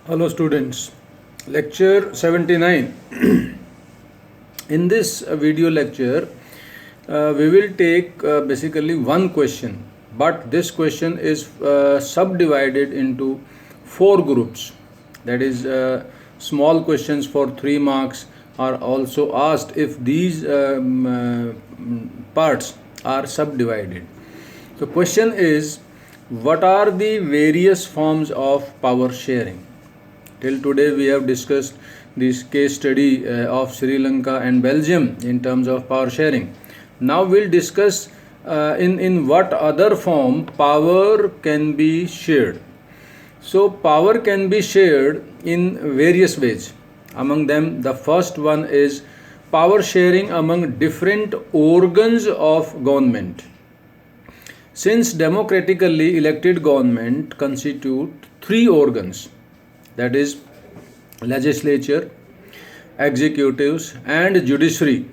Hello students, lecture 79. In this video lecture, we will take basically one question, but this question is subdivided into four groups. That is, small questions for 3 marks are also asked if these parts are subdivided. So question is, what are the various forms of power sharing? Till today we have discussed this case study of Sri Lanka and Belgium in terms of power sharing. Now we'll discuss in what other form power can be shared. So power can be shared in various ways. Among them, the first one is power sharing among different organs of government. Since democratically elected government constitute three organs, that is legislature, executives and judiciary.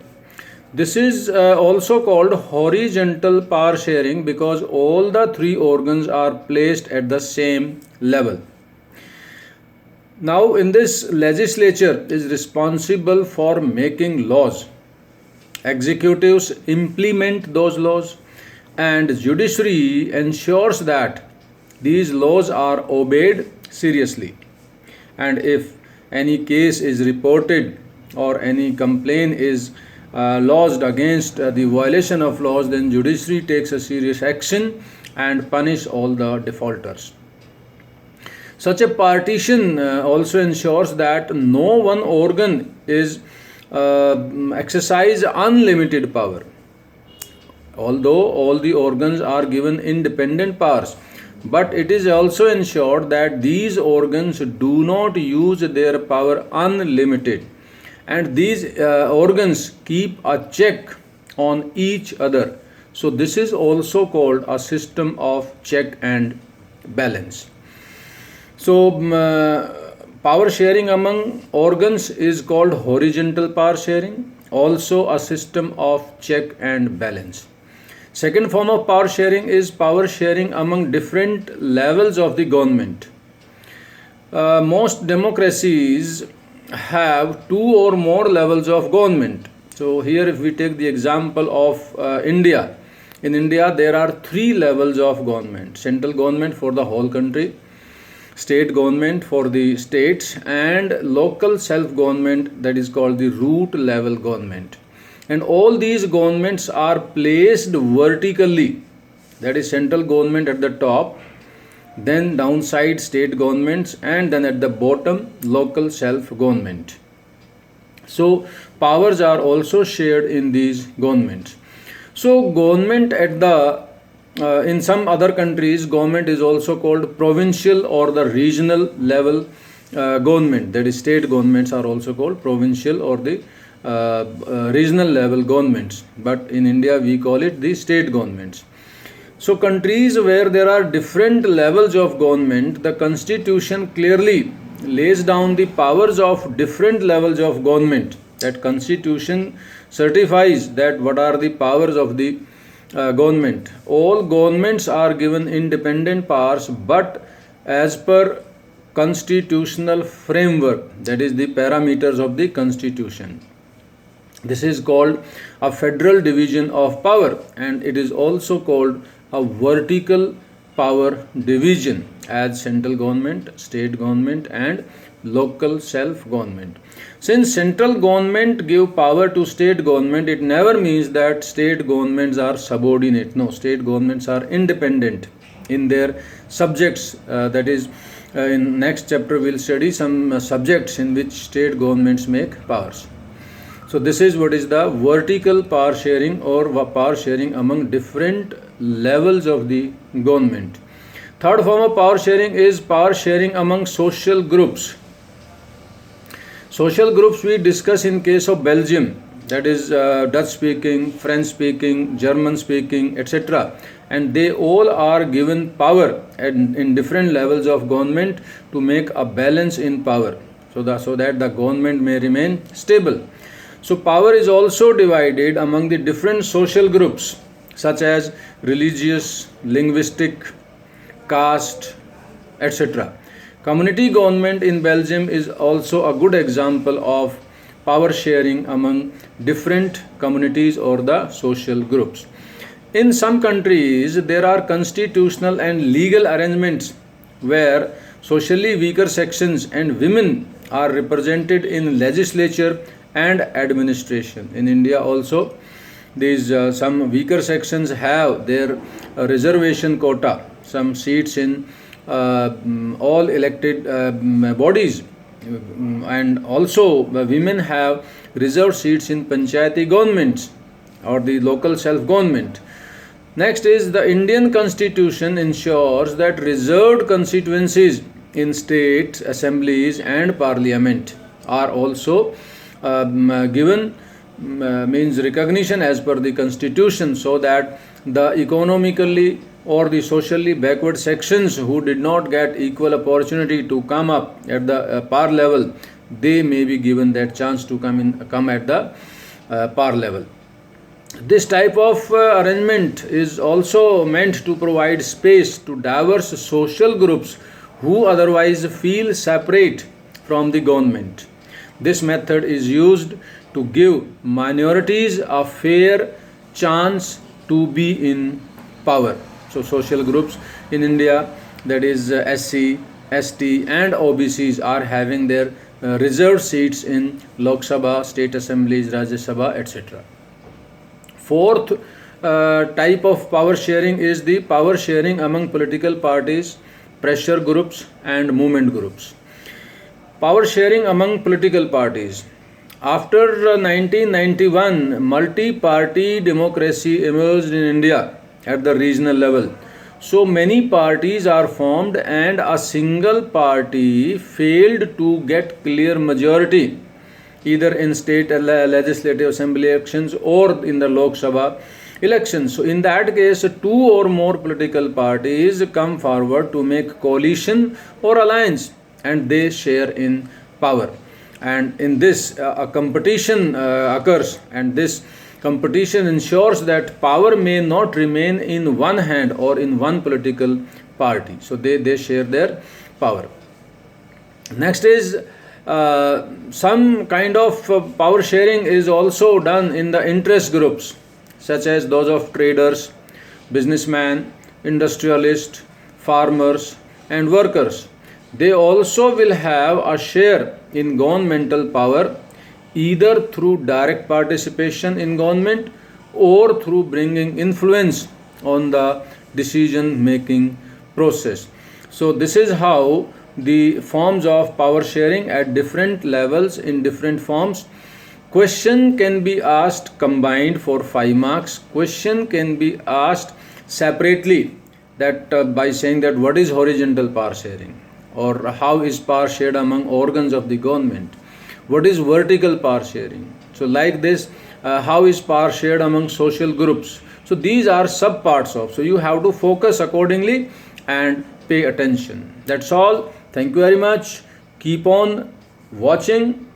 This is also called horizontal power sharing because all the three organs are placed at the same level. Now in this, legislature is responsible for making laws, executives implement those laws, and judiciary ensures that these laws are obeyed seriously. And if any case is reported or any complaint is lodged against the violation of laws, then judiciary takes a serious action and punish all the defaulters. Such a partition also ensures that no one organ is exercise unlimited power. Although all the organs are given independent powers, but it is also ensured that these organs do not use their power unlimited, and these organs keep a check on each other. So this is also called a system of check and balance. So power sharing among organs is called horizontal power sharing, also a system of check and balance. Second form of power sharing is power sharing among different levels of the government. Most democracies have two or more levels of government. So here if we take the example of India, in India there are three levels of government: central government for the whole country, state government for the states, and local self-government, that is called the root level government. And all these governments are placed vertically, that is central government at the top, then downside state governments, and then at the bottom local self-government. So powers are also shared in these governments. So government at the in some other countries, government is also called provincial or the regional level government, that is state governments are also called provincial or the regional level governments, but in India we call it the state governments. So countries where there are different levels of government, the constitution clearly lays down the powers of different levels of government. That constitution certifies that what are the powers of the government. All governments are given independent powers, but as per constitutional framework, that is the parameters of the constitution. This is called a federal division of power, and it is also called a vertical power division, as central government, state government and local self-government. Since central government give power to state government, it never means that state governments are subordinate. No, state governments are independent in their subjects. That is, in next chapter we'll study some subjects in which state governments make powers. So this is what is the vertical power sharing or power sharing among different levels of the government. Third form of power sharing is power sharing among social groups. Social groups we discuss in case of Belgium, that is Dutch speaking, French speaking, German speaking, etc. And they all are given power in different levels of government to make a balance in power, so that the government may remain stable. So power is also divided among the different social groups such as religious, linguistic, caste, etc. Community government in Belgium is also a good example of power sharing among different communities or the social groups. In some countries, there are constitutional and legal arrangements where socially weaker sections and women are represented in legislature and administration. In India also, these some weaker sections have their reservation quota, some seats in all elected bodies, and also women have reserved seats in panchayati governments or the local self government. Next is the Indian constitution ensures that reserved constituencies in state assemblies and parliament are also given means recognition as per the constitution, so that the economically or the socially backward sections who did not get equal opportunity to come up at the par level, they may be given that chance to come at the par level. This type of arrangement is also meant to provide space to diverse social groups who otherwise feel separate from the government. This method is used to give minorities a fair chance to be in power. So, social groups in India, that is SC, ST, and OBCs, are having their reserved seats in Lok Sabha, state assemblies, Rajya Sabha, etc. Fourth type of power sharing is the power sharing among political parties, pressure groups, and movement groups. Power sharing among political parties. After 1991, multi-party democracy emerged in India at the regional level. So many parties are formed and a single party failed to get clear majority either in state legislative assembly elections or in the Lok Sabha elections. So in that case, two or more political parties come forward to make coalition or alliance, and they share in power. And in this, a competition occurs, and this competition ensures that power may not remain in one hand or in one political party. So they share their power. Next is some kind of power sharing is also done in the interest groups, such as those of traders, businessmen, industrialists, farmers, and workers. They also will have a share in governmental power, either through direct participation in government or through bringing influence on the decision making process. So this is how the forms of power sharing at different levels in different forms. Question can be asked combined for 5 marks. Question can be asked separately, that by saying that what is horizontal power sharing, or how is power shared among organs of the government, what is vertical power sharing. So like this, how is power shared among social groups. So these are sub parts of, so you have to focus accordingly and pay attention. That's all. Thank you very much. Keep on watching,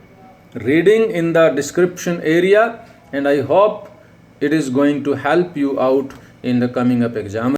reading in the description area, and I hope it is going to help you out in the coming up exam.